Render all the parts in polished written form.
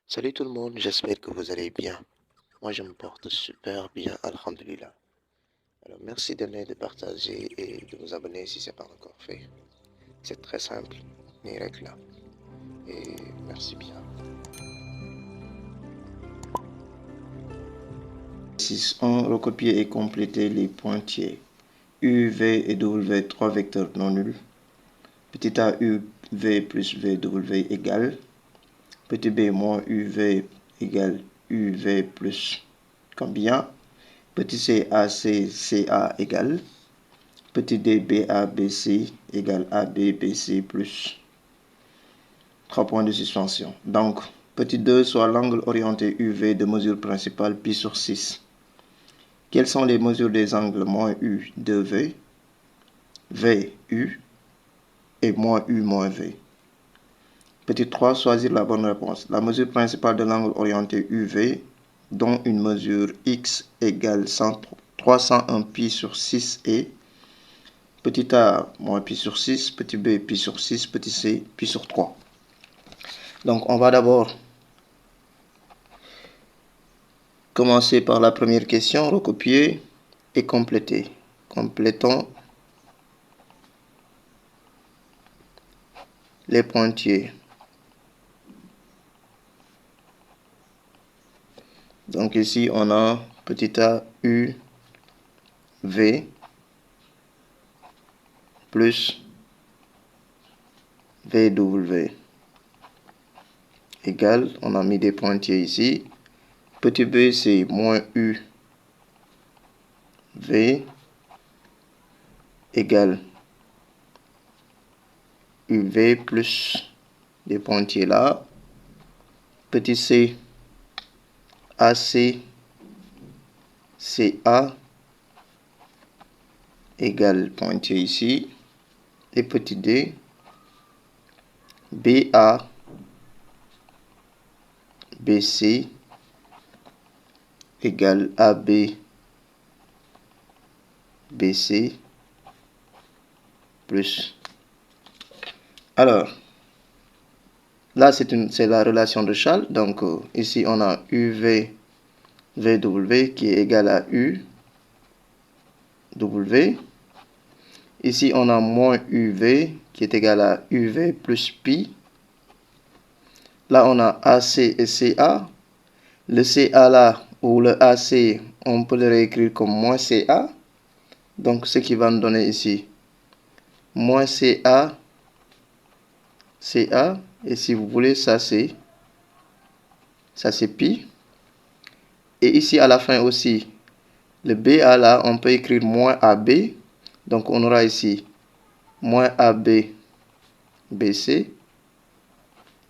Salut tout le monde, j'espère que vous allez bien. Moi, je me porte super bien, alhamdulillah. Alors, merci d'aimer, de partager et de vous abonner si ce n'est pas encore fait. C'est très simple, les règles là. Et merci bien. 6.1 recopier et compléter les pointillés. U, V et W, trois vecteurs non nuls. Petit a, U, V plus V, W égale. Petit b, moins U, V égale U, V plus combien. Petit c, A, C, CA égale. Petit d, BA, BC égale AB, BC plus 3 points de suspension. Donc, petit 2 soit l'angle orienté UV de mesure principale pi sur 6. Quelles sont les mesures des angles moins U de V, VU et moins U moins V? Petit 3, choisir la bonne réponse. La mesure principale de l'angle orienté UV, dont une mesure X égale 301 pi sur 6 est petit a moins pi sur 6, petit b pi sur 6, petit c pi sur 3. Donc on va d'abord commencer par la première question, recopier et compléter. Complétons les pointillés. Donc ici, on a petit a, U, V, plus VW, égale, on a mis des pointillés ici. Petit b, c'est moins U, V, égale UV plus des pointillés là. Petit c, AC, CA, égale pointillé ici. Et petit d, BA, BC égale AB, BC plus. Alors, là, c'est la relation de Charles. Donc, ici, on a UV, VW qui est égal à U, W. Ici, on a moins UV qui est égal à UV plus pi. Là, on a AC et CA. Le CA là, ou le AC, on peut le réécrire comme moins CA. Donc, ce qui va nous donner ici moins CA, CA. Et si vous voulez, ça c'est pi. Et ici, à la fin aussi, le BA là, on peut écrire moins AB. Donc, on aura ici moins AB, BC,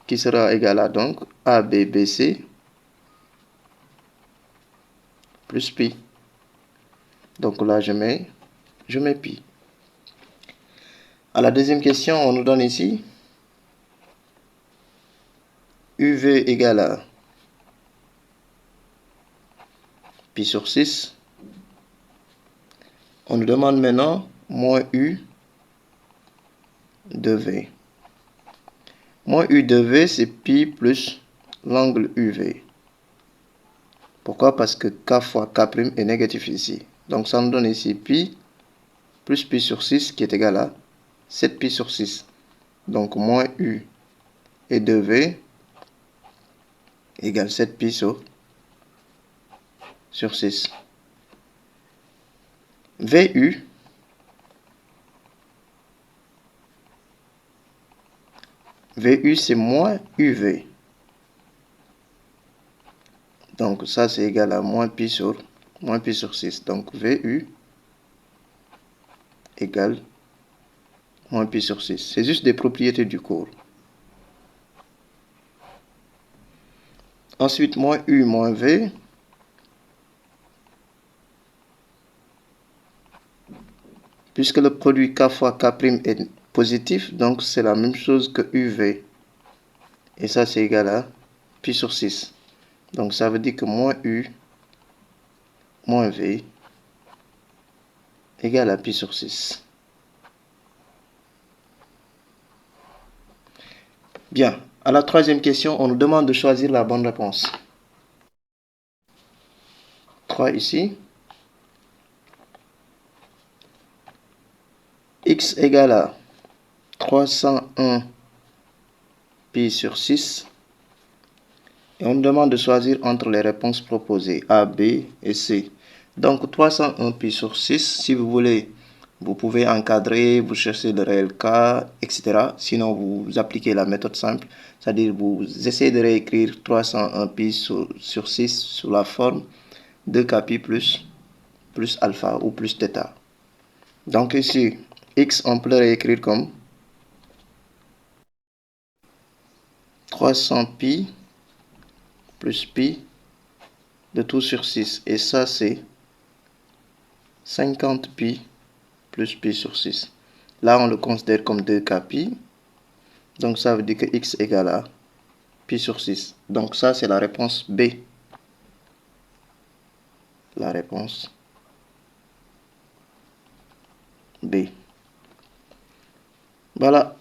qui sera égal à donc AB, BC, plus pi. Donc là, je mets pi. À la deuxième question, on nous donne ici UV égale à pi sur 6. On nous demande maintenant moins U de V. Moins U de V, c'est pi plus l'angle UV. Pourquoi? Parce que K fois K' est négatif ici. Donc ça nous donne ici pi plus pi sur 6 qui est égal à 7 pi sur 6. Donc moins U et 2V égale 7 pi sur 6. VU c'est moins UV. Donc ça c'est égal à moins pi sur 6. Donc VU égale moins pi sur 6. C'est juste des propriétés du cours. Ensuite, moins U moins V. Puisque le produit K fois K' est positif, donc c'est la même chose que UV. Et ça, c'est égal à pi sur 6. Donc ça veut dire que moins U moins V égale à pi sur 6. Bien. À la troisième question, on nous demande de choisir la bonne réponse. 3 ici. X égale à 301 pi sur 6. Et on nous demande de choisir entre les réponses proposées A, B et C. Donc 301 pi sur 6, si vous voulez, vous pouvez encadrer, vous cherchez le réel cas, etc. Sinon, vous appliquez la méthode simple, c'est-à-dire vous essayez de réécrire 301 pi sur 6 sous la forme 2k pi plus alpha ou plus θ. Donc ici, x, on peut le réécrire comme 300 pi plus pi de tout sur 6. Et ça, c'est 50 pi plus pi sur 6. Là, on le considère comme 2k pi. Donc, ça veut dire que x égale à pi sur 6. Donc, ça, c'est la réponse B. La réponse B. Voilà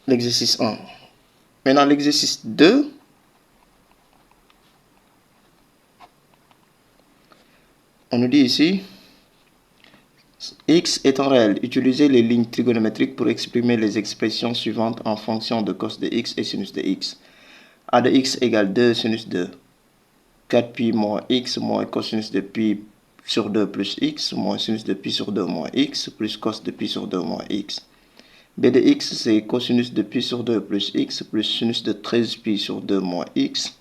l'exercice 1. Maintenant, l'exercice 2. On nous dit ici, x étant réel, utilisez les lignes trigonométriques pour exprimer les expressions suivantes en fonction de cos de x et sinus de x. A de x égale 2 sinus de 4 pi moins x moins cosinus de pi sur 2 plus x moins sinus de pi sur 2 moins x plus cos de pi sur 2 moins x. B de x, c'est cosinus de pi sur 2 plus x plus sinus de 13 pi sur 2 moins x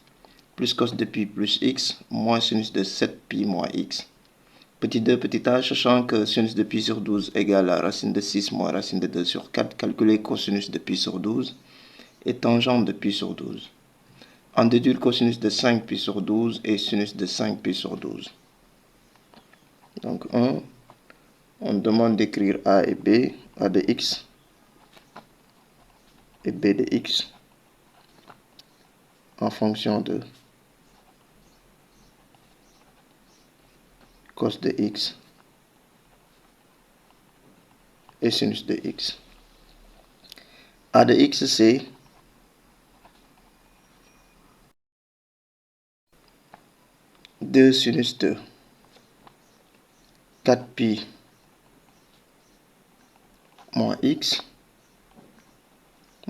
plus cos de pi plus x moins sinus de 7 pi moins x. Petit 2, petit a, sachant que sinus de pi sur 12 égale à racine de 6 moins racine de 2 sur 4, calculer cosinus de pi sur 12 et tangente de pi sur 12. En déduire cosinus de 5 pi sur 12 et sinus de 5 pi sur 12. Donc 1, on demande d'écrire a et b, a de x et b de x en fonction de cos de x et sinus de x. A de x, c'est 2 sinus de 4 pi moins x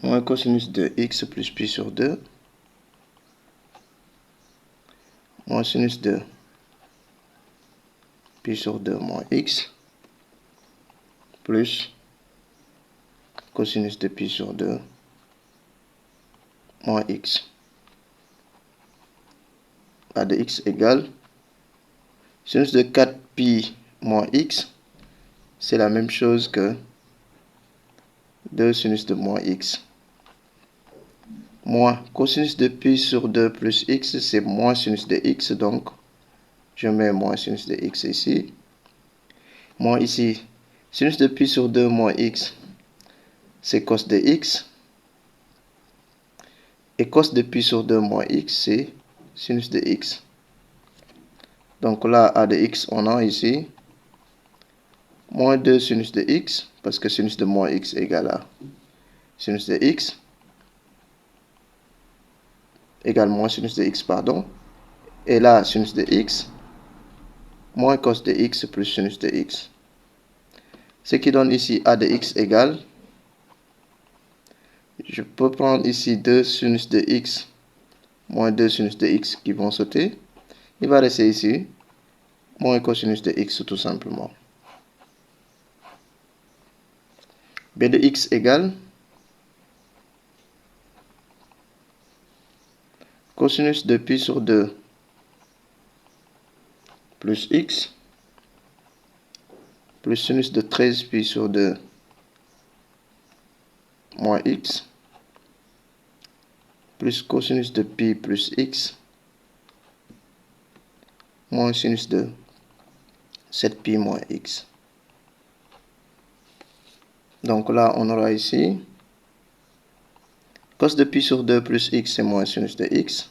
moins cosinus de x plus pi sur 2 moins sinus de pi sur 2 moins x plus cosinus de pi sur 2 moins x. A de x égale sinus de 4 pi moins x, c'est la même chose que 2 sinus de moins x. Moins cosinus de pi sur 2 plus x, c'est moins sinus de x, donc je mets moins sinus de x ici. Moins ici, sinus de pi sur 2 moins x, c'est cos de x. Et cos de pi sur 2 moins x, c'est sinus de x. Donc là, a de x, on a ici moins 2 sinus de x, parce que sinus de moins x égale à sinus de x, égale moins sinus de x, pardon. Et là, sinus de x, moins cos de x plus sinus de x. Ce qui donne ici a de x égale, je peux prendre ici 2 sinus de x moins 2 sinus de x qui vont sauter. Il va rester ici moins cosinus de x tout simplement. B de x égale cosinus de pi sur 2 plus x plus sinus de 13 pi sur 2 moins x plus cosinus de pi plus x moins sinus de 7 pi moins x. Donc là, on aura ici cos de pi sur 2 plus x, c'est moins sinus de x.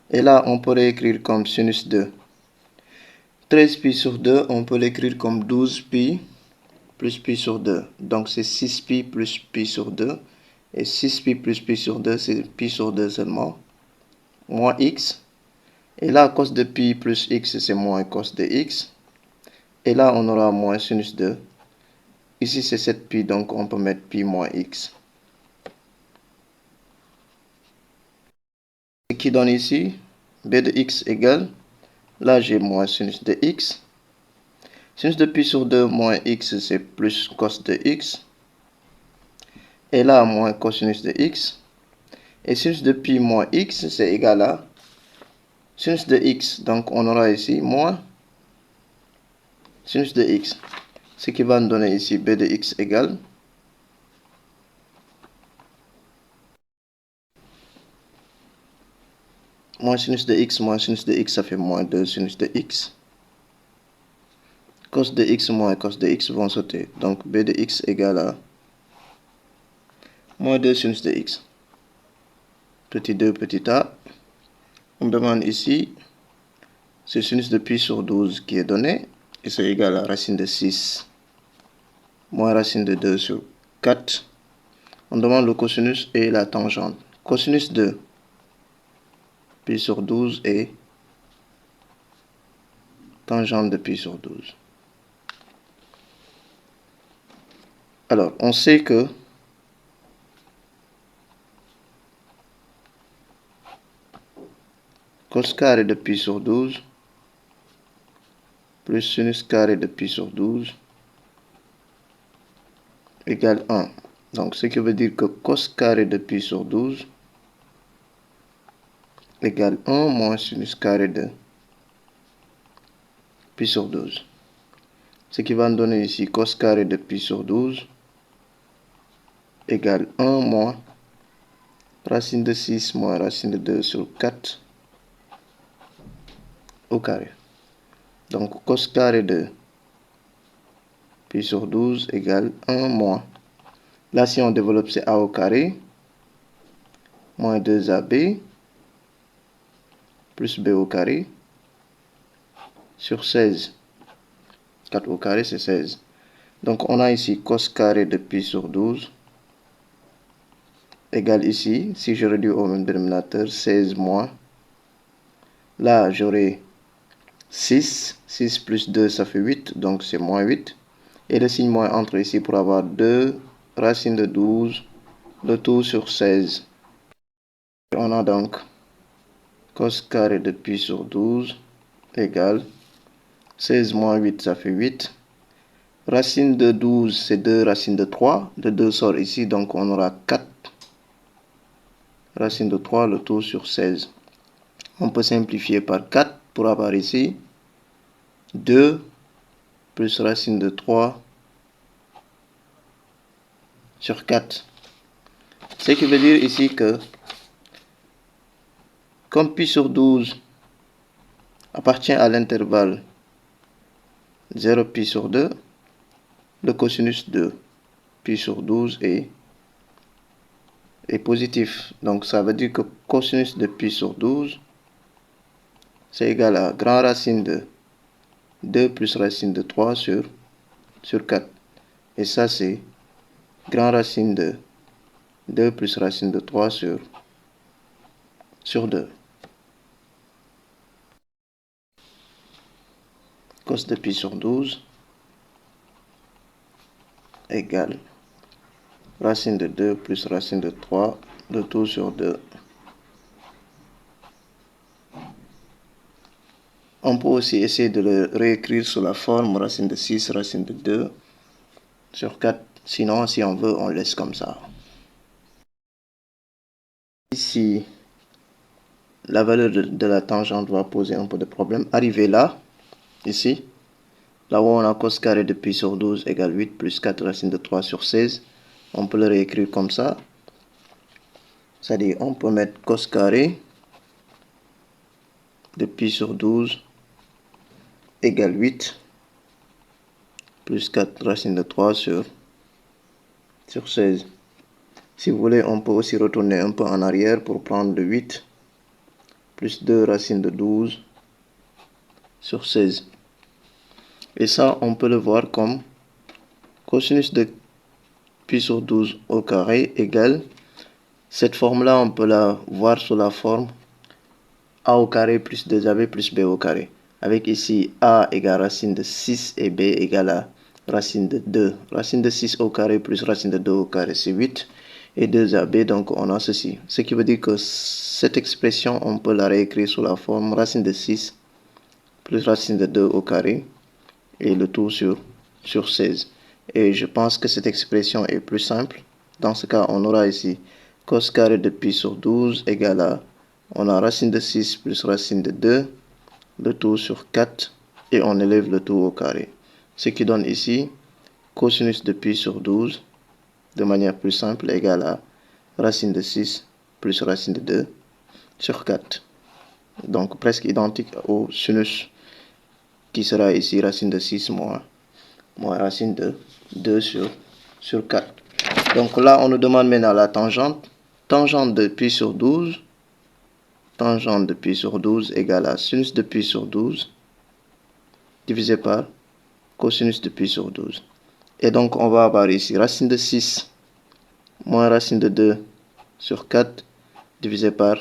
Et là, on peut l'écrire comme sinus de 13 pi sur 2, on peut l'écrire comme 12 pi plus pi sur 2. Donc c'est 6 pi plus pi sur 2 Et 6pi plus pi sur 2, c'est pi sur 2 seulement. Moins x. Et là, cos de pi plus x, c'est moins cos de x. Et là, on aura moins sinus de. Ici, c'est 7pi, donc on peut mettre pi moins x. Ce qui donne ici, b de x égale, là j'ai moins sinus de x. Sinus de pi sur 2 moins x, c'est plus cos de x. Et là, moins cosinus de x. Et sinus de pi moins x, c'est égal à sinus de x. Donc, on aura ici moins sinus de x. Ce qui va nous donner ici b de x égale moins sinus de x, ça fait moins 2 sinus de x. Cos de x moins cos de x vont sauter. Donc, b de x égale à moins 2 sinus de x. Petit 2, petit a. On demande ici, c'est sinus de pi sur 12 qui est donné. Et c'est égal à racine de 6 moins racine de 2 sur 4. On demande le cosinus et la tangente. Cosinus de pi sur 12 et tangente de pi sur 12. Alors, on sait que cos carré de pi sur 12 plus sinus carré de pi sur 12 égale 1. Donc, ce qui veut dire que cos carré de pi sur 12 égale 1 moins sinus carré de pi sur 12. Ce qui va nous donner ici cos carré de pi sur 12 égale 1 moins racine de 6 moins racine de 2 sur 4 au carré. Donc, cos carré de pi sur 12 égale 1 moins. Là, si on développe, c'est a au carré moins 2ab plus b au carré sur 16. 4 au carré, c'est 16. Donc, on a ici cos carré de pi sur 12 égale ici, si je réduis au même dénominateur, 16 moins. Là, j'aurai 6. 6 plus 2, ça fait 8, donc c'est moins 8. Et le signe moins entre ici pour avoir 2 racine de 12, le tout sur 16. On a donc cos carré de pi sur 12 égale 16 moins 8, ça fait 8. Racine de 12, c'est 2 racine de 3. Le 2 sort ici, donc on aura 4 racine de 3, le tout sur 16. On peut simplifier par 4 pour avoir ici 2 plus racine de 3 sur 4. Ce qui veut dire ici que, comme pi sur 12 appartient à l'intervalle 0 pi sur 2, le cosinus de pi sur 12 est positif. Donc ça veut dire que cosinus de pi sur 12, c'est égal à grand racine de 2 plus racine de 3 sur 4. Et ça, c'est grand racine de 2 plus racine de 3 sur 2. Cos de pi sur 12 égale racine de 2 plus racine de 3, le tout sur 2. On peut aussi essayer de le réécrire sous la forme racine de 6, racine de 2 sur 4. Sinon, si on veut, on laisse comme ça. Ici, la valeur de la tangente va poser un peu de problème. Arrivé là, ici, là où on a cos carré de pi sur 12 égale 8 plus 4 racine de 3 sur 16, on peut le réécrire comme ça. C'est-à-dire, on peut mettre cos carré de pi sur 12 égale 8 plus 4 racine de 3 sur 16. Si vous voulez, on peut aussi retourner un peu en arrière pour prendre le 8 plus 2 racine de 12 sur 16. Et ça, on peut le voir comme cosinus de pi sur 12 au carré égale Cette forme-là, on peut la voir sous la forme a au carré plus 2ab plus b au carré. Avec ici a égale racine de 6 et b égale à racine de 2. Racine de 6 au carré plus racine de 2 au carré, c'est 8. Et 2ab, donc on a ceci. Ce qui veut dire que cette expression, on peut la réécrire sous la forme racine de 6 plus racine de 2 au carré. Et le tout sur 16. Et je pense que cette expression est plus simple. Dans ce cas, on aura ici cos carré de pi sur 12 égale à, on a racine de 6 plus racine de 2, le tout sur 4, et on élève le tout au carré. Ce qui donne ici cosinus de pi sur 12, de manière plus simple, égale à racine de 6 plus racine de 2 sur 4. Donc presque identique au sinus qui sera ici racine de 6 moins racine de 2 sur 4. Donc là, on nous demande maintenant la tangente. Tangente de pi sur 12. Tangente de pi sur 12 égale à sinus de pi sur 12 divisé par cosinus de pi sur 12. Et donc, on va avoir ici racine de 6 moins racine de 2 sur 4 divisé par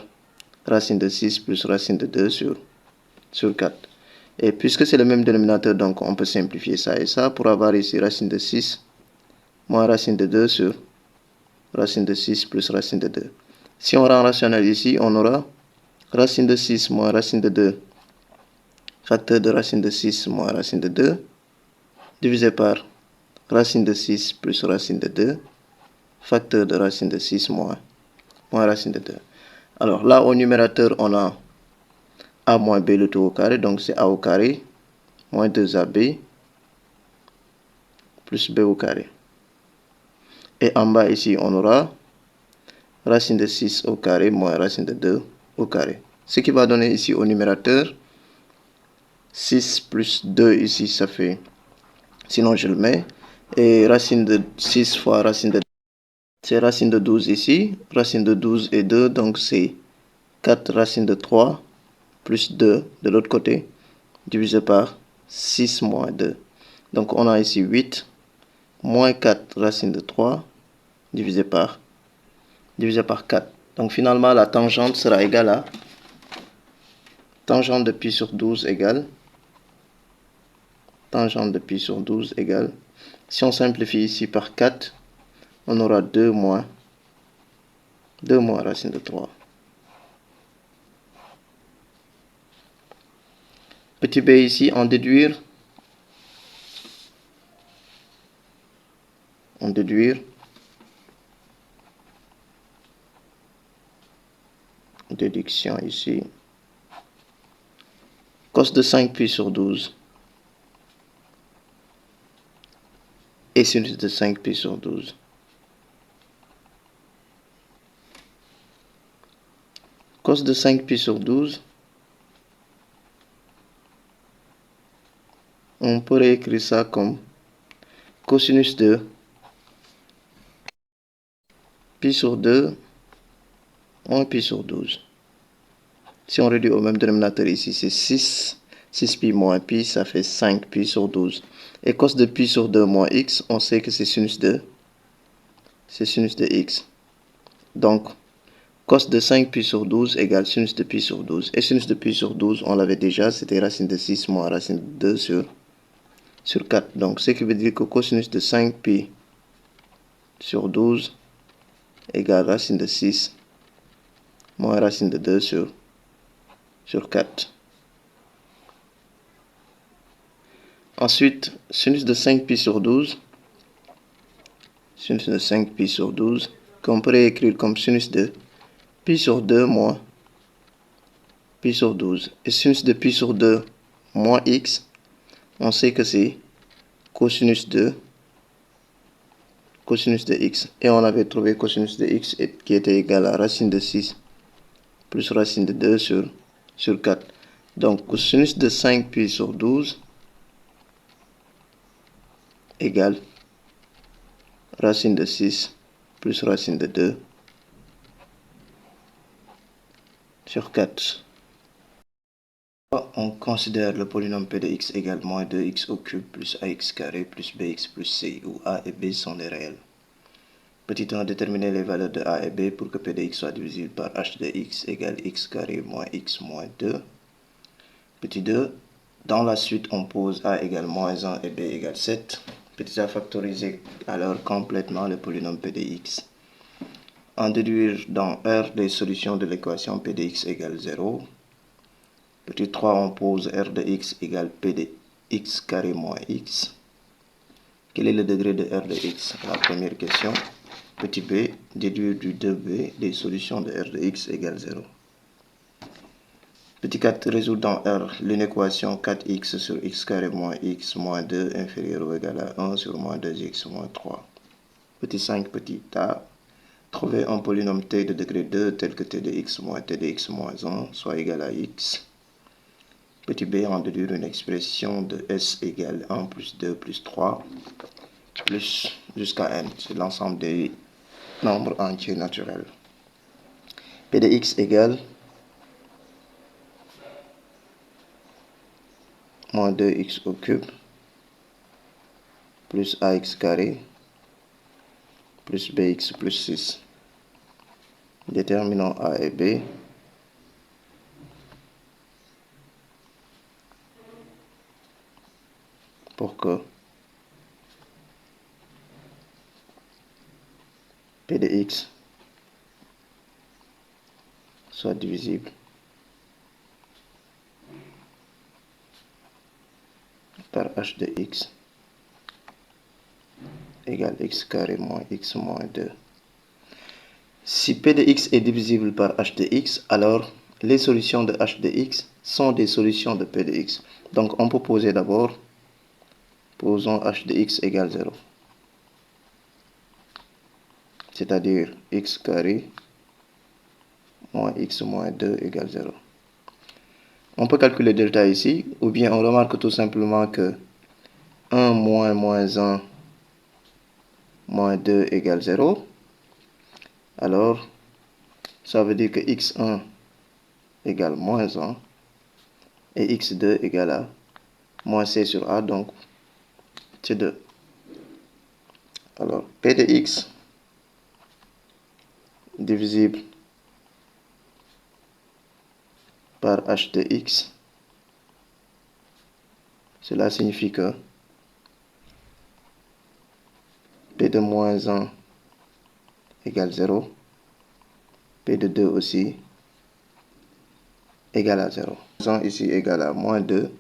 racine de 6 plus racine de 2 sur 4. Et puisque c'est le même dénominateur, donc on peut simplifier ça et ça pour avoir ici racine de 6 moins racine de 2 sur racine de 6 plus racine de 2. Si on rend rationnel ici, on aura racine de 6 moins racine de 2, facteur de racine de 6 moins racine de 2, divisé par racine de 6 plus racine de 2, facteur de racine de 6 moins racine de 2. Alors là, au numérateur, on a a moins b le tout au carré, donc c'est a au carré moins 2ab plus b au carré. Et en bas ici, on aura racine de 6 au carré moins racine de 2 au carré. Ce qui va donner ici au numérateur 6 plus 2 ici, ça fait, sinon je le mets, et racine de 6 fois racine de 2, c'est racine de 12 ici, racine de 12 et 2, donc c'est 4 racine de 3 plus 2 de l'autre côté, divisé par 6 moins 2. Donc on a ici 8 moins 4 racine de 3 divisé par 4. Donc finalement la tangente sera égale à tangente de pi sur 12 égale tangente de pi sur 12 égale, si on simplifie ici par 4, on aura 2 moins racine de 3. Petit b ici, en déduire, déduction ici, cos de 5 pi sur 12 et sinus de 5 pi sur 12. Cos de 5 pi sur 12, on pourrait écrire ça comme cosinus de pi sur 2 moins pi sur 12. Si on réduit au même dénominateur ici, c'est 6 pi moins pi, ça fait 5 pi sur 12. Et cos de pi sur 2 moins x, on sait que c'est sinus de x. Donc, cos de 5 pi sur 12 égale sinus de pi sur 12. Et sinus de pi sur 12, on l'avait déjà, c'était racine de 6 moins racine de 2 sur 4. Donc, ce qui veut dire que cosinus de 5 pi sur 12 égale racine de 6 moins racine de 2 sur 4. Ensuite, sinus de 5 pi sur 12, qu'on pourrait écrire comme sinus de pi sur 2 moins pi sur 12. Et sinus de pi sur 2 moins x, on sait que c'est cosinus de x. Et on avait trouvé cosinus de x qui était égal à racine de 6 plus racine de 2 sur 4. Donc, cosinus de 5 pi sur 12 égale racine de 6 plus racine de 2 sur 4. On considère le polynôme p de x égale moins 2x au cube plus ax carré plus bx plus c, où a et b sont des réels. Petit 1, déterminer les valeurs de a et b pour que p de x soit divisible par h de x égale x carré moins x moins 2. Petit 2, dans la suite, on pose a égale moins 1 et b égale 7. Petit a, factoriser alors complètement le polynôme p de x. En déduire dans R les solutions de l'équation p de x égale 0. Petit 3, on pose R de x égale p de x carré moins x. Quel est le degré de R de x? La première question. Petit b, déduire du 2b des solutions de R de x égale 0. Petit 4, résoudre dans R l'inéquation 4x sur x carré moins x moins 2 inférieur ou égal à 1 sur moins 2x moins 3. Petit 5, petit a, trouver un polynôme t de degré 2 tel que t de x moins t de x moins 1 soit égal à x. Petit b, en déduire une expression de s égale 1 plus 2 plus 3 plus jusqu'à n. C'est l'ensemble des nombres entiers naturels. P de x égale moins 2x au cube plus ax carré plus bx plus 6. Déterminons a et b. Pour que p de x soit divisible par h de x égale x carré moins x moins 2. Si p de x est divisible par h de x, alors les solutions de h de x sont des solutions de p de x. Donc on peut poser d'abord, posons h de x égale 0. C'est-à-dire x carré moins x moins 2 égale 0. On peut calculer delta ici, ou bien on remarque tout simplement que 1 moins moins 1 moins 2 égale 0. Alors, ça veut dire que x1 égale moins 1 et x2 égale à moins c sur a, donc c'est 2. Alors, p de x divisible par h de x, cela signifie que p de moins 1 égale 0, p de 2 aussi égale à 0. 1 ici égale à moins 2,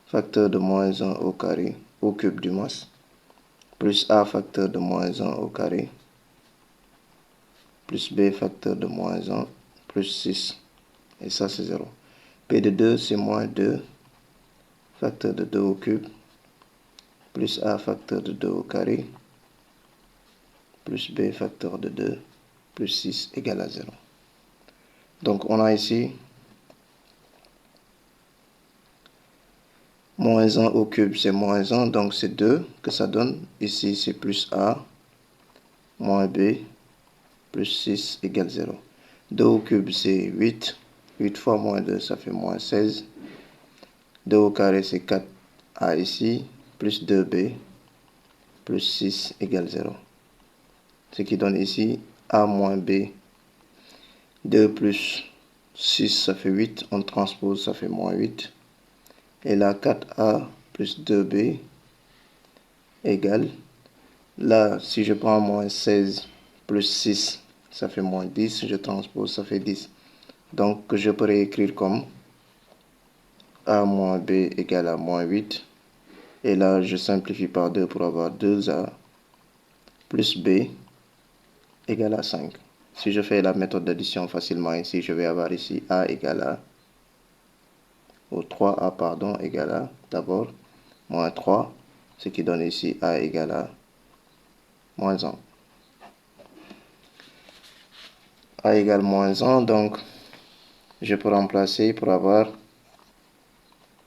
facteur de moins 1 au carré, au cube du moins, plus a facteur de moins 1 au carré, plus b facteur de moins 1, plus 6, et ça c'est 0. P de 2 c'est moins 2, facteur de 2 au cube, plus a facteur de 2 au carré, plus b facteur de 2, plus 6 égale à 0. Donc on a ici moins 1 au cube c'est moins 1, donc c'est 2 que ça donne. Ici c'est plus a, moins b, plus 6 égale 0. 2 au cube c'est 8, 8 fois moins 2 ça fait moins 16. 2 au carré c'est 4a ici, plus 2b, plus 6 égale 0. Ce qui donne ici a moins b. 2 plus 6 ça fait 8, on transpose ça fait moins 8. Et là 4a plus 2b égale, là si je prends moins 16 plus 6 ça fait moins 10, je transpose ça fait 10. Donc je peux réécrire comme a moins b égale à moins 8. Et là je simplifie par 2 pour avoir 2a plus b égale à 5. Si je fais la méthode d'addition facilement ici, je vais avoir ici a égale à, ou 3a pardon, égale à, d'abord, moins 3, ce qui donne ici a égale à moins 1. A égale moins 1, donc je peux remplacer pour avoir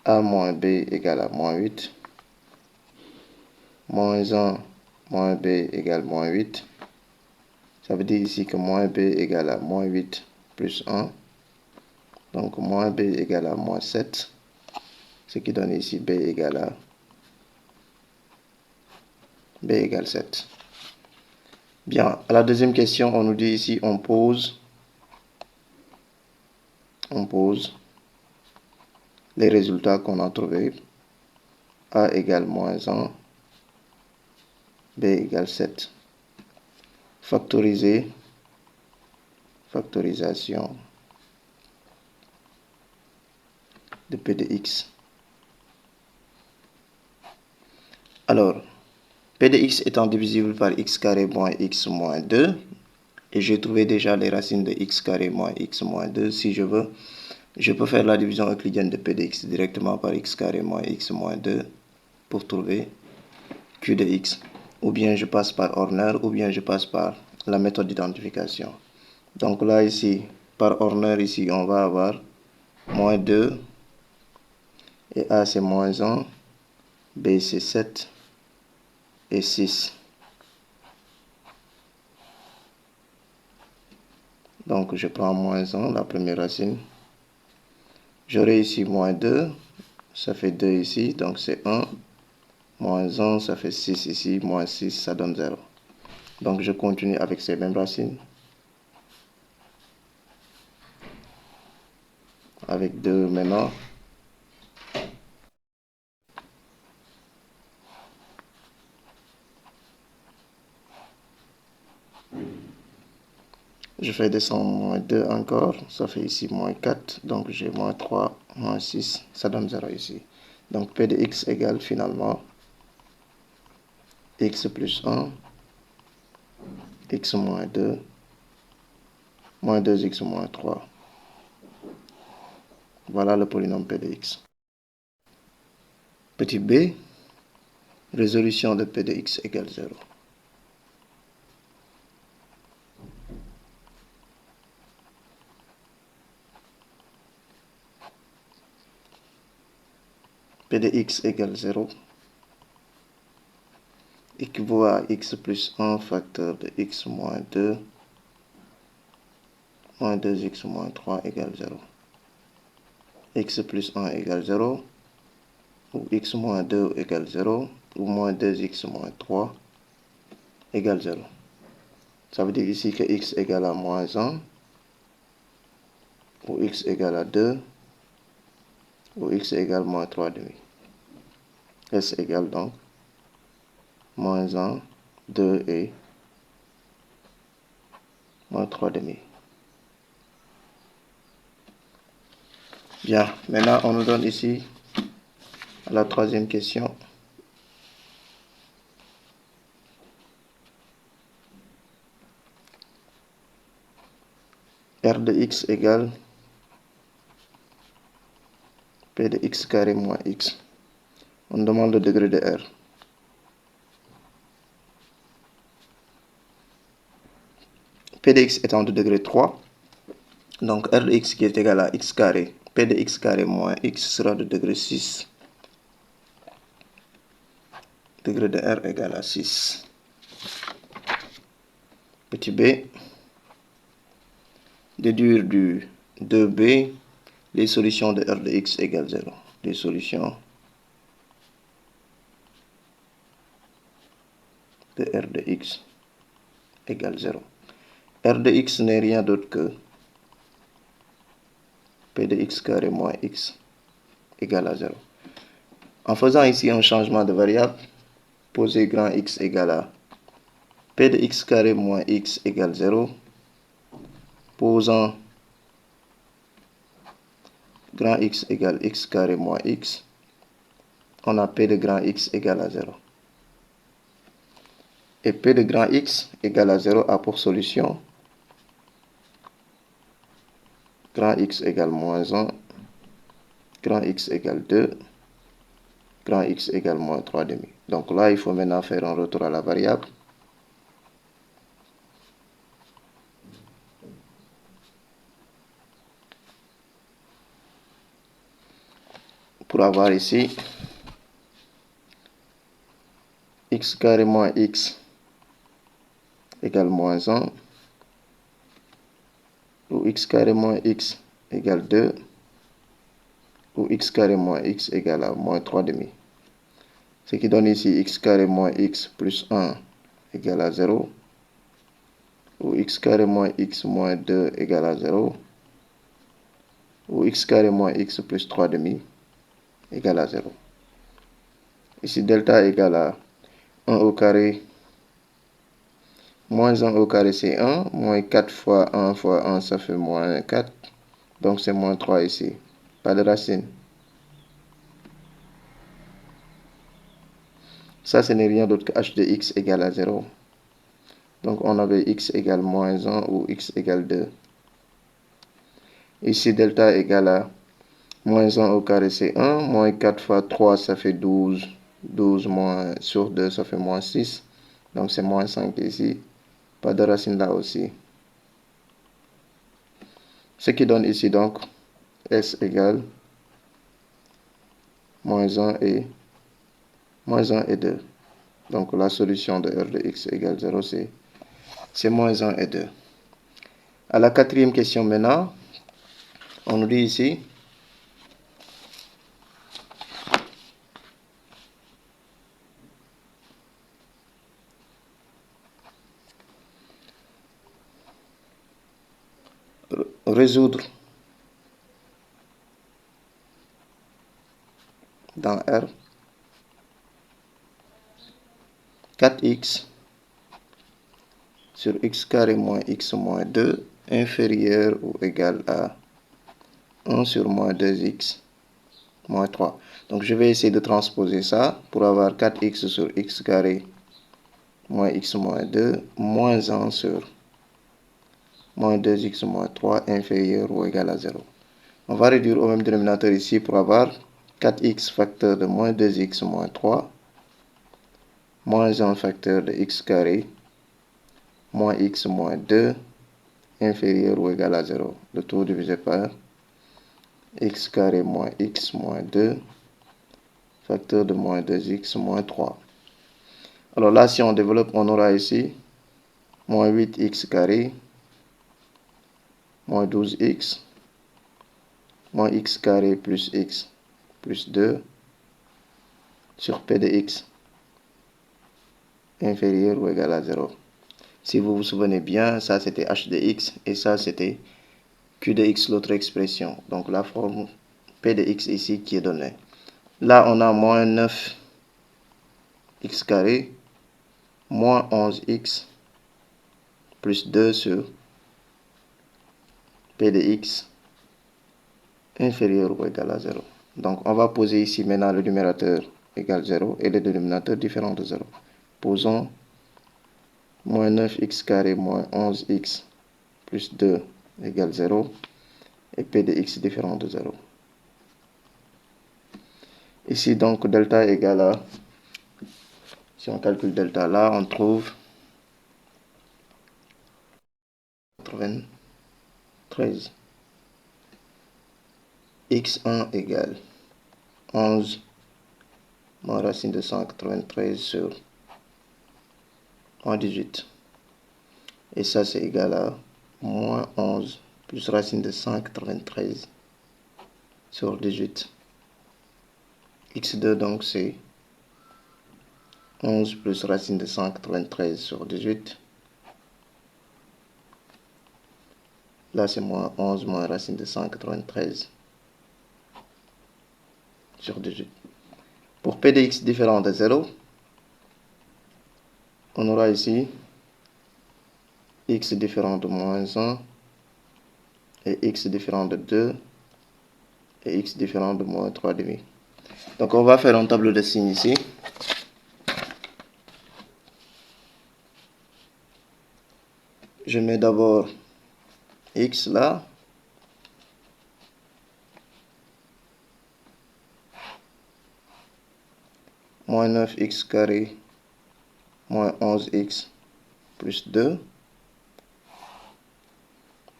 a moins b égale à moins 8, moins 1 moins b égale moins 8. Ça veut dire ici que moins b égale à moins 8 plus 1. Donc moins b égale à moins 7. Ce qui donne ici b égale 7. Bien, à la deuxième question, on nous dit ici, on pose les résultats qu'on a trouvés. A égale moins 1, B égale 7. Factoriser, factorisation de P de x. Alors, P de x étant divisible par x carré moins x moins 2, et j'ai trouvé déjà les racines de x carré moins x moins 2, si je veux, je peux faire la division euclidienne de P de x directement par x carré moins x moins 2 pour trouver Q de x. Ou bien je passe par Horner, ou bien je passe par la méthode d'identification. Donc là, ici, par Horner, ici, on va avoir moins 2, et A c'est moins 1, B c'est 7, et 6. Donc je prends moins 1, la première racine. J'aurai ici moins 2, ça fait 2 ici, donc c'est 1. Moins 1, ça fait 6 ici, moins 6, ça donne 0. Donc je continue avec ces mêmes racines. Avec 2 maintenant. Je fais descendre moins 2 encore, ça fait ici moins 4, donc j'ai moins 3, moins 6, ça donne 0 ici. Donc P de x égale finalement x plus 1, x moins 2, moins 2x moins 3. Voilà le polynôme P de x. Petit b, résolution de P de x égale 0. P de x égale 0 équivaut à x plus 1 facteur de x moins 2 moins 2x moins 3 égale 0. X plus 1 égale 0, ou x moins 2 égale 0, ou moins 2x moins 3 égale 0. Ça veut dire ici que x égale à moins 1, ou x égale à 2, ou x égale moins 3 demi. S égale donc moins 1, 2 et moins 3 demi. Bien, maintenant on nous donne ici la troisième question. R de x égale P de x carré moins x. On demande le degré de R. P de x étant de degré 3, donc R de x qui est égal à x carré, P de x carré moins x sera de degré 6. Degré de R égale à 6. Petit b, déduire du 2b les solutions de R de x égale 0. Les solutions de R de x égale 0. R de x n'est rien d'autre que P de x carré moins x égale à 0. En faisant ici un changement de variable, poser grand x égale à P de x carré moins x égale 0. Posant grand x égale x carré moins x, on a P de grand x égale à 0. Et P de grand x égale à 0 a pour solution grand x égale moins 1, grand x égale 2, grand x égale moins 3 demi. Donc là, il faut maintenant faire un retour à la variable. Pour avoir ici x carré moins x égale moins 1, ou x carré moins x égale 2, ou x carré moins x égale à moins 3 demi. Ce qui donne ici x carré moins x plus 1 égale à 0, où x carré moins x moins 2 égale à 0, où x carré moins x plus 3 demi égale à 0. Ici, delta égale à 1 au carré, moins 1 au carré, c'est 1, moins 4 fois 1, ça fait moins 4, donc c'est moins 3 ici, pas de racine. Ça, ce n'est rien d'autre que h de x égale à 0. Donc, on avait x égale moins 1 ou x égale 2. Ici, delta égale à moins 1 au carré, c'est 1. Moins 4 fois 3, ça fait 12. 12 moins sur 2, ça fait moins 6. Donc, c'est moins 5 ici. Pas de racine là aussi. Ce qui donne ici, donc, s égale moins 1 et 2. Donc, la solution de r de x égale 0, c'est moins 1 et 2. À la quatrième question maintenant, on nous dit ici, résoudre dans R 4x sur x carré moins x moins 2 inférieur ou égal à 1 sur moins 2x moins 3. Donc, je vais essayer de transposer ça pour avoir 4x sur x carré moins x moins 2 moins 1 sur moins 2x moins 3 inférieur ou égal à 0. On va réduire au même dénominateur ici pour avoir 4x facteur de moins 2x moins 3 moins 1 facteur de x carré moins x moins 2 inférieur ou égal à 0. Le tout divisé par x carré moins x moins 2 facteur de moins 2x moins 3. Alors là, si on développe, on aura ici moins 8x carré moins 12x moins x carré plus x plus 2 sur p de x inférieur ou égal à 0. Si vous vous souvenez bien, ça c'était h de x et ça c'était q de x, l'autre expression. Donc la forme p de x ici qui est donnée. Là, on a moins 9x carré moins 11x plus 2 sur p de x inférieur ou égal à 0. Donc, on va poser ici maintenant le numérateur égale 0 et le dénominateur différent de 0. Posons moins 9x carré moins 11x plus 2 égale 0 et p de x différent de 0. Ici, donc, delta égale à, si on calcule delta là, on trouve 93. x1 égale 11 moins racine de 193 sur moins 18. Et ça, c'est égal à moins 11 plus racine de 193 sur 18. x2, donc, c'est 11 plus racine de 193 sur 18. Là, c'est moins 11 moins racine de 193 sur 18. Pour p de x différent de 0, on aura ici x différent de moins 1 et x différent de 2 et x différent de moins 3 demi. Donc, on va faire un tableau de signes ici. Je mets d'abord x là. Moins 9x carré moins 11x plus 2.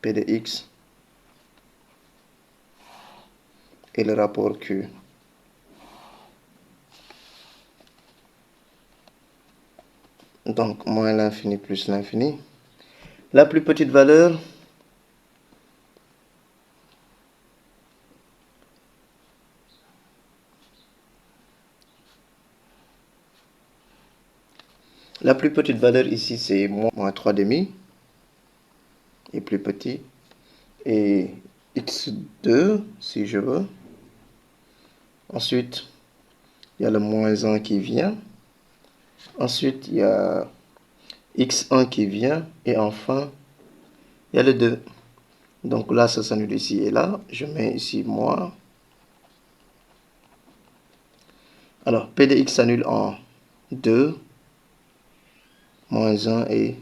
P de x et le rapport Q. Donc, moins l'infini plus l'infini. La plus petite valeur, ici, c'est moins 3 demi. plus petit. Et x2, si je veux. Ensuite, il y a le moins 1 qui vient. Ensuite, il y a x1 qui vient. Et enfin, il y a le 2. Donc là, ça s'annule ici et là. Je mets ici moins. Alors, P de x s'annule en 2, moins 1 et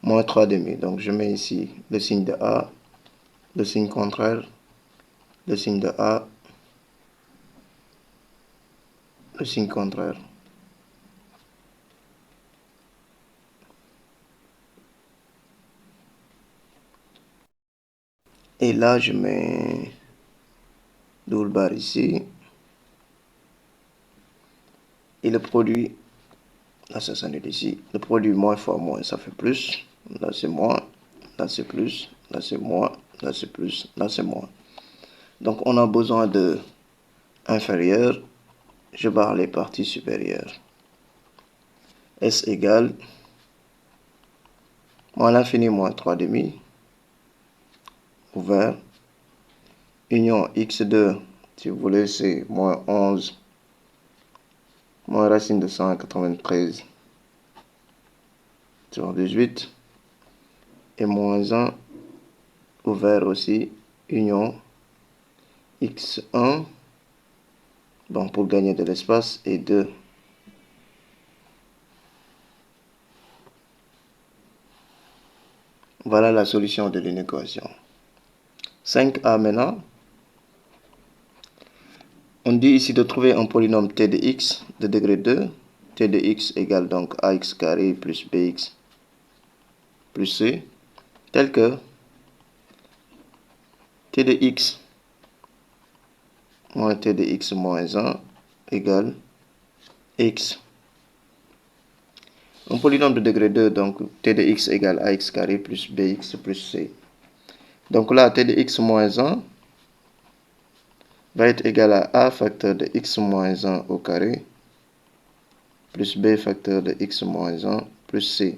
moins 3 demi. Donc, je mets ici le signe de A, le signe contraire, le signe de A, le signe contraire. Et là, je mets double barre ici. Et le produit, là, ça s'annule ici. Le produit moins fois moins, ça fait plus. Là, c'est moins. Là, c'est plus. Là, c'est moins. Là, c'est plus. Là, c'est moins. Donc, on a besoin de inférieur. Je barre les parties supérieures. S égale moins l'infini moins 3 demi. Ouvert. Union x2, si vous voulez, c'est moins 11. Moins racine de 193 sur 18. Et moins 1, ouvert aussi, union x1, bon, pour gagner de l'espace, et 2. Voilà la solution de l'inéquation. 5a maintenant. On dit ici de trouver un polynôme t de x de degré 2. T de x égale donc ax carré plus bx plus c, tel que t de x moins t de x moins 1 égale x. Un polynôme de degré 2, donc t de x égale ax carré plus bx plus c. Donc là, t de x moins 1 va être égal à a facteur de x moins 1 au carré plus b facteur de x moins 1 plus c.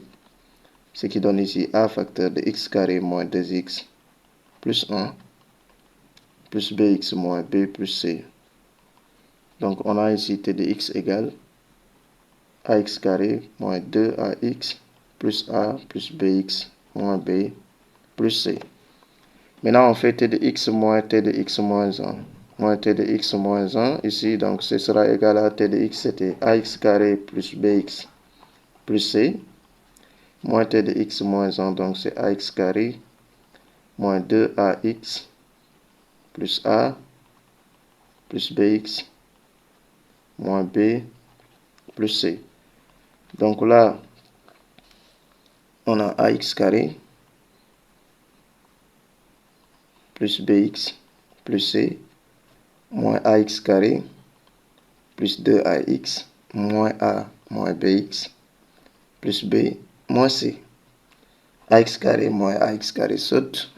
Ce qui donne ici a facteur de x carré moins 2x plus 1 plus bx moins b plus c. Donc on a ici t de x égale ax carré moins 2ax plus a plus bx moins b plus c. Maintenant, on fait t de x moins t de x moins 1. Moins t de x moins 1, ici, donc ce sera égal à t de x, c'était ax carré plus bx plus c. Moins t de x moins 1, donc c'est ax carré moins 2ax plus a plus bx moins b plus c. Donc là, on a ax carré plus bx plus c moins ax carré plus 2ax moins a moins bx plus b moins c. Ax carré moins ax carré saute.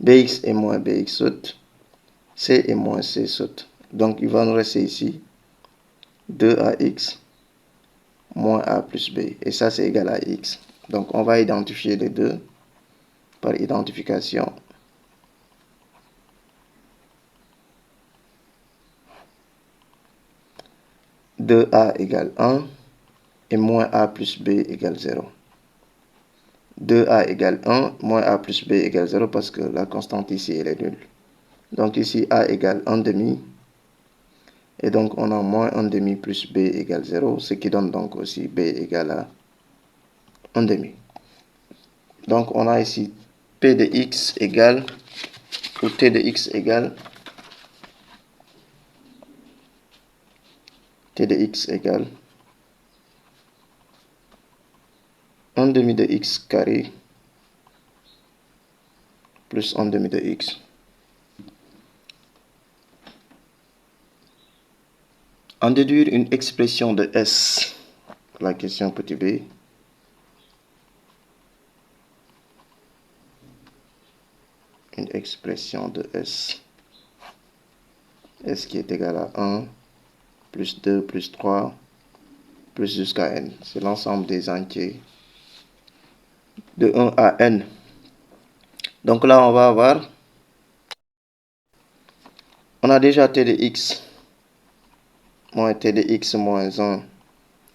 Bx et moins bx saute. C et moins c saute. Donc il va nous rester ici 2ax moins a plus b. Et ça c'est égal à x. Donc on va identifier les deux par identification. A égale 1 et moins a plus b égale 0. 2a égale 1, moins a plus b égale 0 parce que la constante ici elle est nulle. Donc ici a égale 1 demi. Et donc on a moins 1 demi plus b égale 0, ce qui donne donc aussi b égale à 1 demi. Donc on a ici p de x égale, ou t de x égale, t de x égale 1 demi de x carré plus 1 demi de x. En déduire une expression de S, la question petit b, une expression de S, S qui est égal à 1, plus 2, plus 3, plus jusqu'à n. C'est l'ensemble des entiers de 1 à n Donc là, on va avoir, on a déjà t de x moins t de x moins 1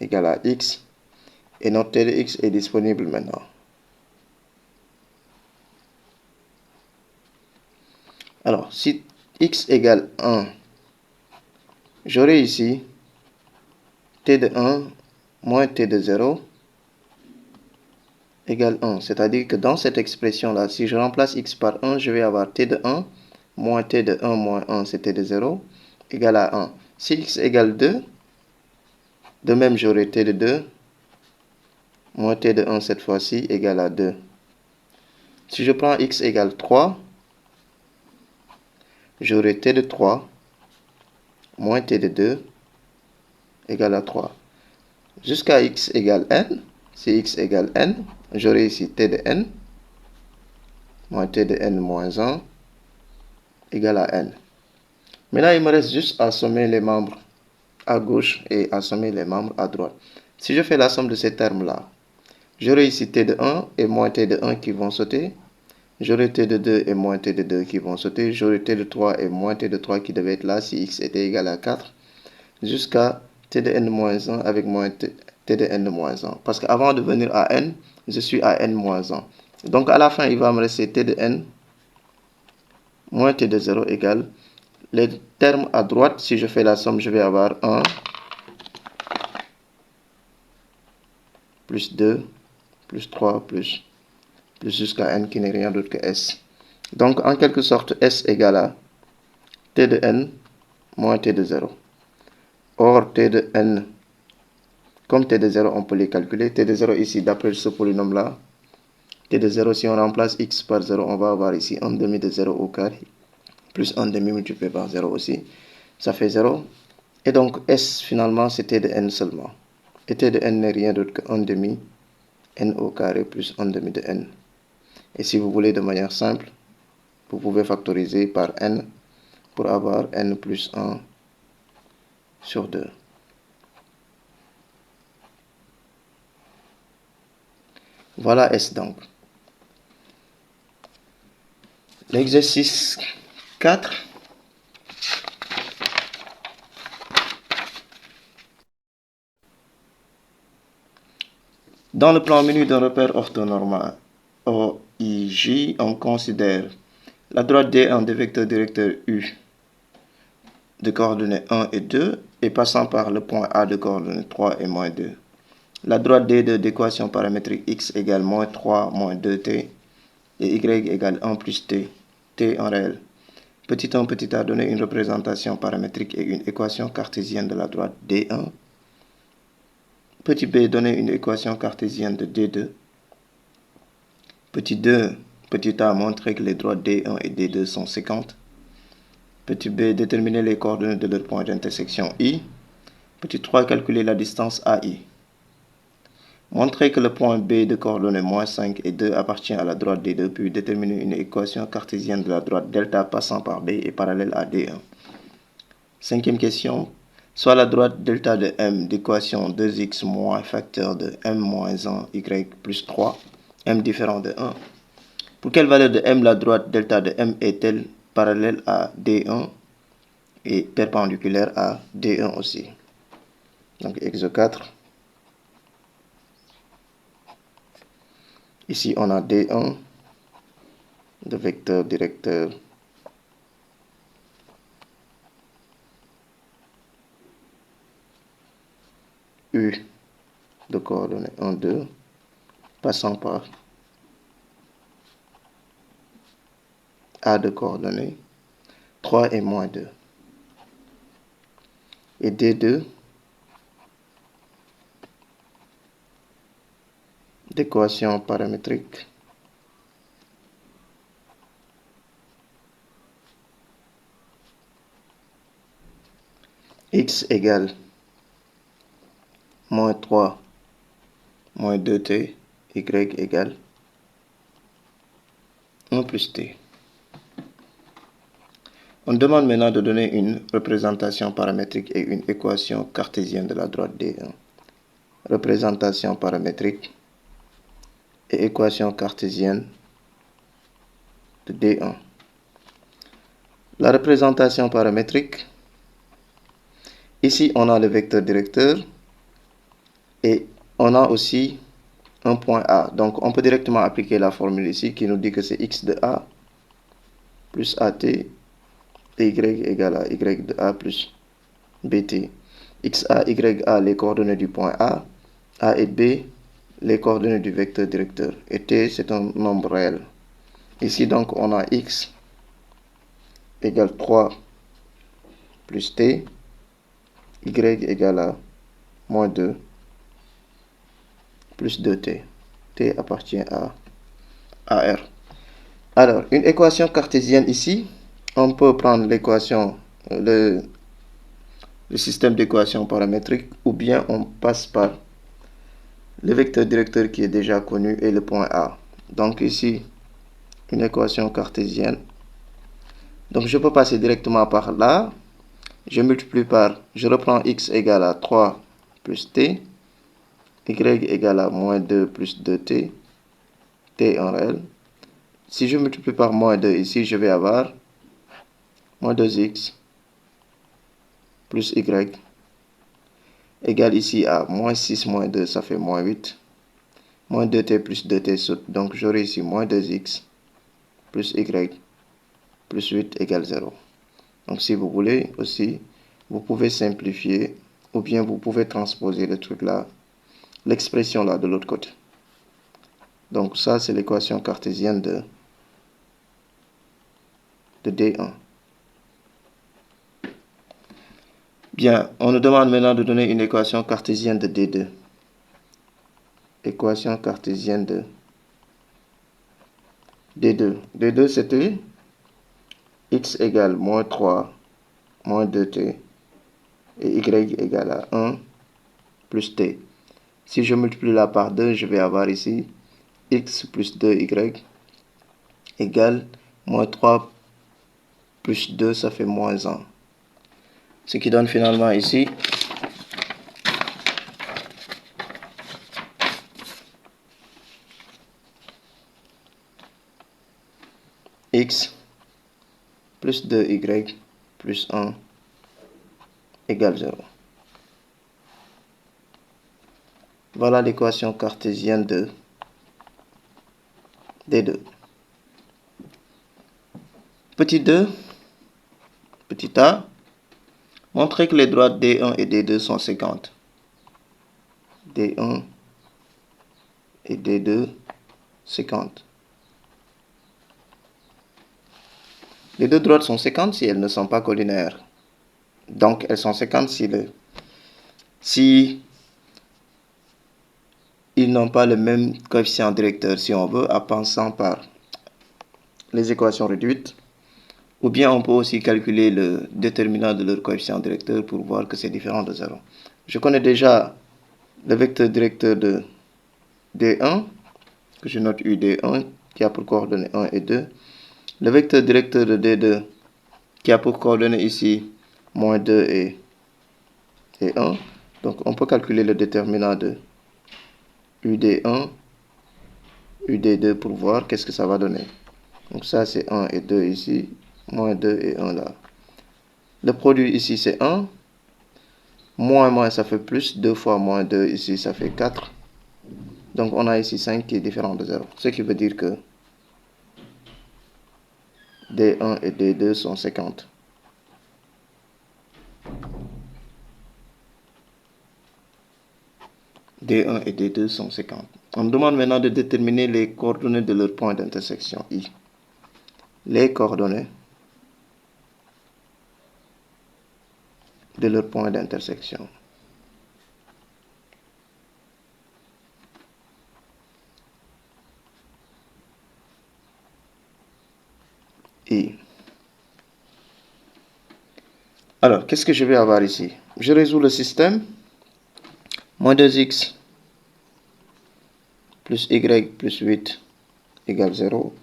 égale à x. Et notre t de x est disponible maintenant. Alors, si x égale 1, j'aurai ici t de 1 moins t de 0 égale 1. C'est-à-dire que dans cette expression-là, si je remplace x par 1, je vais avoir t de 1 moins t de 1 moins 1, c'est t de 0, égale à 1. Si x égale 2, de même j'aurai t de 2 moins t de 1 cette fois-ci égale à 2. Si je prends x égale 3, j'aurai t de 3 moins t de 2 égale à 3. Jusqu'à x égale n, si x égale n, j'aurai ici t de n moins t de n moins 1 égale à n. Maintenant, il me reste juste à sommer les membres à gauche et à sommer les membres à droite. Si je fais la somme de ces termes-là, j'aurai ici t de 1 et moins t de 1 qui vont sauter. J'aurai t de 2 et moins t de 2 qui vont sauter. J'aurai t de 3 et moins t de 3 qui devaient être là si x était égal à 4. Jusqu'à t de n moins 1 avec moins t de n moins 1. Parce qu'avant de venir à n, je suis à n moins 1. Donc à la fin, il va me rester t de n moins t de 0 égale les termes à droite. Si je fais la somme, je vais avoir 1 plus 2 plus 3 plus jusqu'à n qui n'est rien d'autre que s. Donc en quelque sorte, s égale à t de n moins t de 0. Or, t de n, comme t de 0, on peut les calculer. T de 0 ici, d'après ce polynôme-là, t de 0, si on remplace x par 0, on va avoir ici 1 demi de 0 au carré, plus 1 demi multiplié par 0 aussi. Ça fait 0. Et donc, s, finalement, c'est t de n seulement. Et t de n n'est rien d'autre que 1 demi n au carré plus 1 demi de n. Et si vous voulez de manière simple, vous pouvez factoriser par n pour avoir n plus 1 sur 2. Voilà S donc. L'exercice 4. Dans le plan menu d'un repère orthonormal OIJ, on considère la droite D1 des vecteurs directeurs U de coordonnées 1 et 2 et passant par le point A de coordonnées 3 et moins 2. La droite D2 d'équation paramétrique x égale moins 3 moins 2t et y égale 1 plus t, t en réel. Petit 1, petit a donné une représentation paramétrique et une équation cartésienne de la droite D1. Petit b donné une équation cartésienne de D2. Petit 2, petit a montré que les droites D1 et D2 sont séquentes. Petit b déterminer les coordonnées de leur point d'intersection I. Petit 3, calculer la distance AI. Montrer que le point B de coordonnées moins 5 et 2 appartient à la droite D2, puis déterminer une équation cartésienne de la droite delta passant par B et parallèle à D1. Cinquième question. Soit la droite delta de M d'équation 2x moins facteur de M moins 1 y plus 3, M différent de 1. Pour quelle valeur de M la droite delta de M est-elle parallèle à D1 et perpendiculaire à D1 aussi? Donc, exo 4. Ici, on a D1 de vecteur directeur U de coordonnées 1, 2, passant par A de coordonnées 3 et moins 2. Et D2 d'équation paramétrique x égale moins 3 moins 2t, y égale 1 plus t. On demande maintenant de donner une représentation paramétrique et une équation cartésienne de la droite D1. Représentation paramétrique et équation cartésienne de D1. La représentation paramétrique. Ici, on a le vecteur directeur et on a aussi un point A. Donc, on peut directement appliquer la formule ici qui nous dit que c'est x de A plus AT et y égale à y de A plus BT. X, A, Y, A, les coordonnées du point A et B, les coordonnées du vecteur directeur. Et T, c'est un nombre réel. Ici, donc, on a X égale 3 plus T, Y égale à moins 2 plus 2T. T appartient à R. Alors, une équation cartésienne ici, on peut prendre l'équation, le système d'équations paramétriques, ou bien on passe par le vecteur directeur qui est déjà connu et le point A. Donc ici, une équation cartésienne. Donc je peux passer directement par là. Je multiplie par, je reprends x égale à 3 plus t, y égale à moins 2 plus 2t, t en réel. Si je multiplie par moins 2 ici, je vais avoir moins 2x plus y égale ici à moins 6 moins 2, ça fait moins 8. Moins 2t plus 2t saute. Donc j'aurai ici moins 2x plus y plus 8 égale 0. Donc si vous voulez aussi, vous pouvez simplifier ou bien vous pouvez transposer le truc là, l'expression là de l'autre côté. Donc ça c'est l'équation cartésienne de D1. Bien, on nous demande maintenant de donner une équation cartésienne de D2. Équation cartésienne de D2. D2 c'était x égale moins 3 moins 2t et y égale à 1 plus t. Si je multiplie là par 2, je vais avoir ici x plus 2y égale moins 3 plus 2, ça fait moins 1. Ce qui donne finalement ici x plus 2y plus 1 égale 0. Voilà l'équation cartésienne de D2. Petit 2, petit a, montrer que les droites D1 et D2 sont séquentes. D1 et D2 séquentes. Les deux droites sont séquentes si elles ne sont pas collinaires. Donc, elles sont séquentes si ils n'ont pas le même coefficient directeur, si on veut, en passant par les équations réduites. Ou bien on peut aussi calculer le déterminant de leur coefficient directeur pour voir que c'est différent de 0. Je connais déjà le vecteur directeur de D1, que je note UD1, qui a pour coordonnées 1 et 2. Le vecteur directeur de D2, qui a pour coordonnées ici moins 2 et 1. Donc on peut calculer le déterminant de UD1, UD2 pour voir qu'est-ce que ça va donner. Donc ça c'est 1 et 2 ici, moins 2 et 1 là. Le produit ici c'est 1, moins ça fait plus, 2 fois moins 2 ici ça fait 4. Donc on a ici 5 qui est différent de 0. Ce qui veut dire que D1 et D2 sont séquentes. D1 et D2 sont séquentes. On me demande maintenant de déterminer les coordonnées de leur point d'intersection I. Les coordonnées de leur point d'intersection. I. Alors, qu'est-ce que je vais avoir ici? Je résous le système. Moins 2x plus y plus 8 égale 0.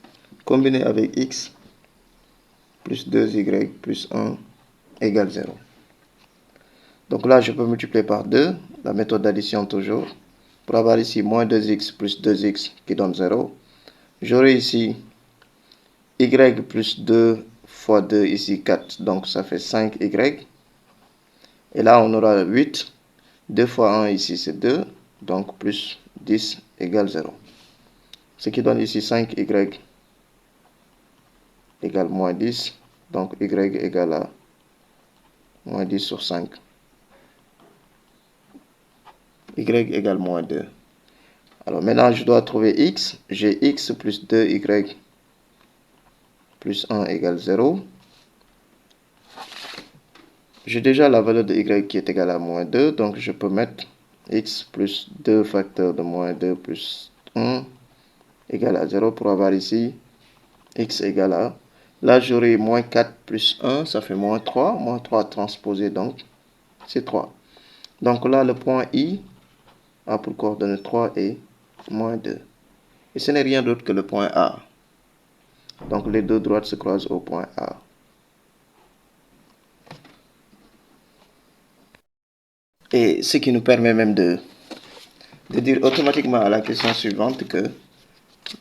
Combiné avec x plus 2y plus 1 égale 0. Donc là, je peux multiplier par 2, la méthode d'addition toujours, pour avoir ici moins 2x plus 2x qui donne 0. J'aurai ici y plus 2 fois 2 ici 4, donc ça fait 5y. Et là on aura 8, 2 fois 1 ici c'est 2, donc plus 10 égale 0. Ce qui donne ici 5y égale moins 10, donc y égale à moins 10 sur 5. Y égale moins 2. Alors maintenant je dois trouver x, j'ai x plus 2y plus 1 égale 0. J'ai déjà la valeur de y qui est égale à moins 2, donc je peux mettre x plus 2 facteur de moins 2 plus 1 égale à 0 pour avoir ici x égale à... Là j'aurai moins 4 plus 1, ça fait moins 3 transposé donc c'est 3. Donc là le point I a pour coordonnée 3 et moins 2. Et ce n'est rien d'autre que le point A. Donc les deux droites se croisent au point A. Et ce qui nous permet même de dire automatiquement à la question suivante que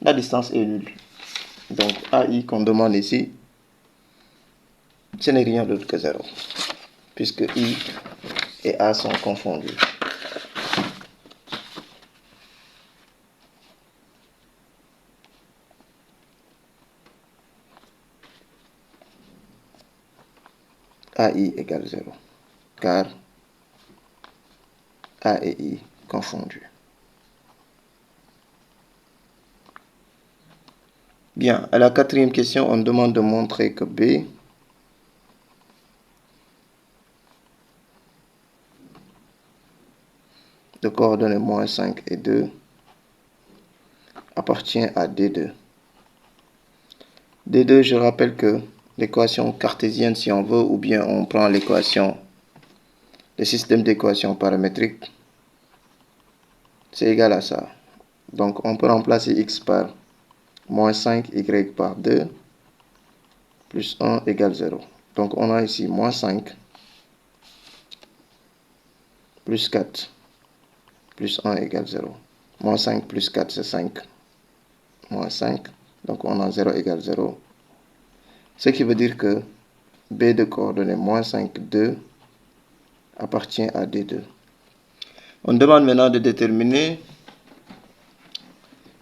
la distance est nulle. Donc AI qu'on demande ici, ce n'est rien d'autre que 0, puisque I et A sont confondus. AI égale 0, car A et I confondus. Bien, à la quatrième question, on demande de montrer que B de coordonnées moins 5 et 2 appartient à D2. D2, je rappelle que l'équation cartésienne, si on veut, ou bien on prend l'équation, le système d'équations paramétriques, c'est égal à ça. Donc on peut remplacer x par moins 5y par 2 plus 1 égale 0. Donc on a ici moins 5 plus 4 plus 1 égale 0. Moins 5 plus 4 c'est 5. Moins 5. Donc on a 0 égale 0. Ce qui veut dire que B de coordonnées moins 5, 2 appartient à D2. On demande maintenant de déterminer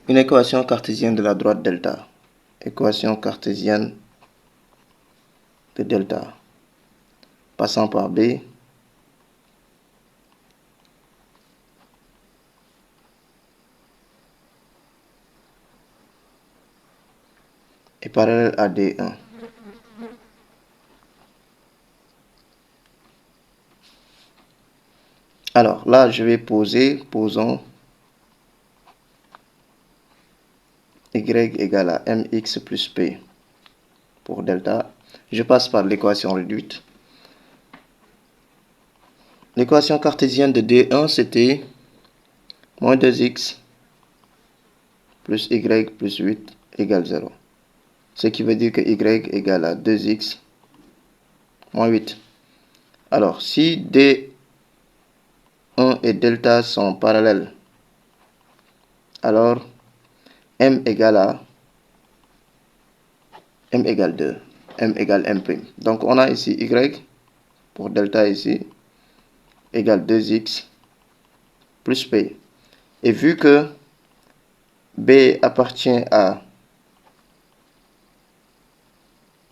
une équation cartésienne de la droite delta. Équation cartésienne de delta passant par B est parallèle à D1. Alors là, je vais posons y égale à mx plus p pour delta. Je passe par l'équation réduite. L'équation cartésienne de D1, c'était moins 2x plus y plus 8 égale 0. Ce qui veut dire que y égale à 2x moins 8. Alors, si D1 et delta sont parallèles, alors m égale 2, m égale m'. Donc on a ici y pour delta ici égale 2x plus p. Et vu que b appartient à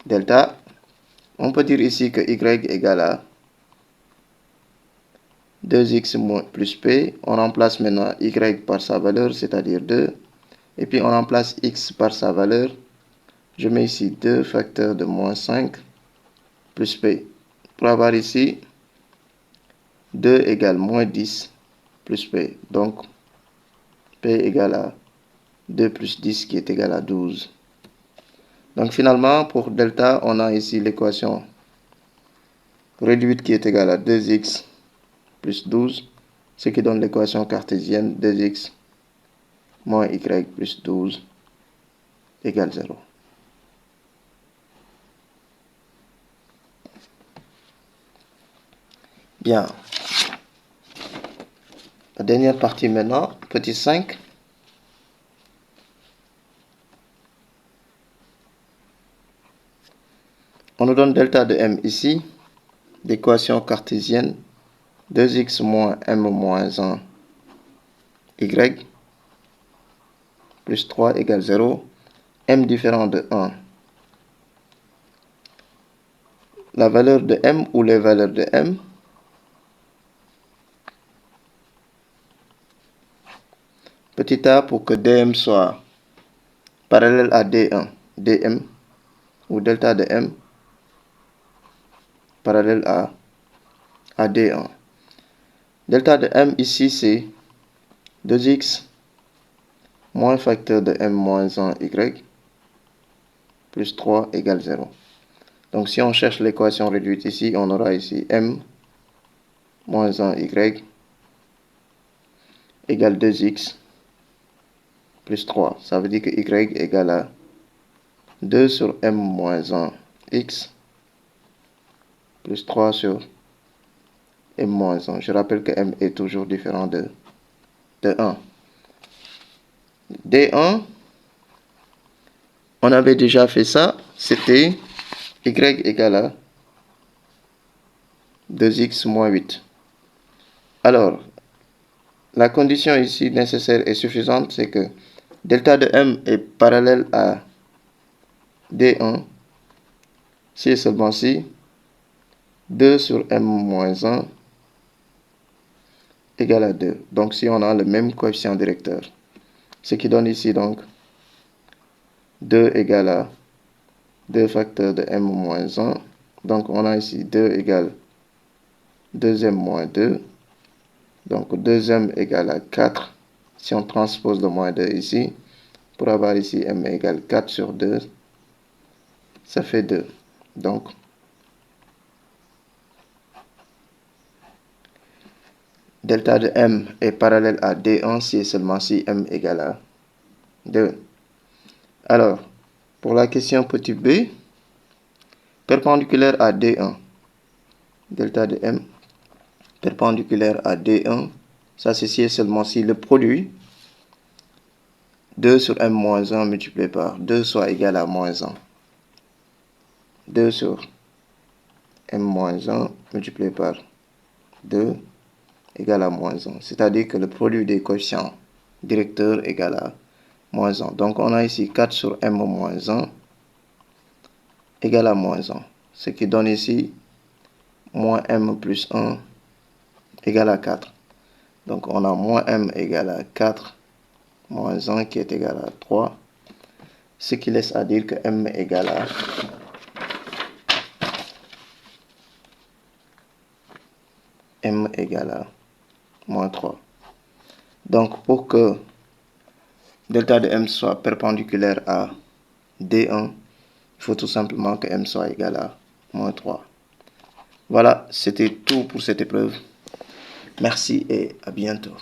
delta, on peut dire ici que y égale à 2x plus p. On remplace maintenant y par sa valeur, c'est-à-dire 2. Et puis on remplace x par sa valeur. Je mets ici 2 facteurs de moins 5 plus p. Pour avoir ici 2 égale moins 10 plus p. Donc p égale à 2 plus 10 qui est égal à 12. Donc finalement, pour delta, on a ici l'équation réduite qui est égale à 2x plus 12, ce qui donne l'équation cartésienne 2x moins y plus 12 égale 0. Bien. La dernière partie maintenant, petit 5. On nous donne delta de m ici, l'équation cartésienne, 2x moins m moins 1 y plus 3 égale 0, m différent de 1. La valeur de m ou les valeurs de m, petit a pour que dm soit parallèle à d1, dm, ou delta de m parallèle à d1. Delta de m ici c'est 2x moins facteur de m moins 1 y plus 3 égale 0. Donc si on cherche l'équation réduite ici, on aura ici m moins 1 y égale 2x plus 3. Ça veut dire que y égale à 2 sur m moins 1 x plus 3 sur m moins 1. Je rappelle que m est toujours différent de 1. D1, on avait déjà fait ça, c'était y égale à 2x moins 8. Alors, la condition ici nécessaire et suffisante, c'est que delta de m est parallèle à D1, si et seulement si 2 sur m moins 1 égale à 2. Donc si on a le même coefficient directeur, ce qui donne ici donc 2 égale à 2 facteurs de m moins 1. Donc on a ici 2 égale 2m moins 2. Donc 2m égale à 4. Si on transpose le moins 2 ici, pour avoir ici m égale 4 sur 2, ça fait 2. Donc, delta de m est parallèle à D1 si et seulement si m égale à 2. Alors, pour la question petit b, perpendiculaire à D1, delta de m perpendiculaire à D1, ça c'est si et seulement si le produit 2 sur m moins 1 multiplié par 2 soit égal à moins 1. 2 sur m moins 1 multiplié par 2 égale à moins 1. C'est-à-dire que le produit des coefficients directeurs égale à moins 1. Donc on a ici 4 sur m moins 1 égale à moins 1. Ce qui donne ici moins m plus 1 égale à 4. Donc on a moins m égale à 4 moins 1 qui est égal à 3. Ce qui laisse à dire que m égale à moins 3. Donc pour que delta de m soit perpendiculaire à D1, il faut tout simplement que m soit égal à moins 3. Voilà, c'était tout pour cette épreuve. Merci et à bientôt.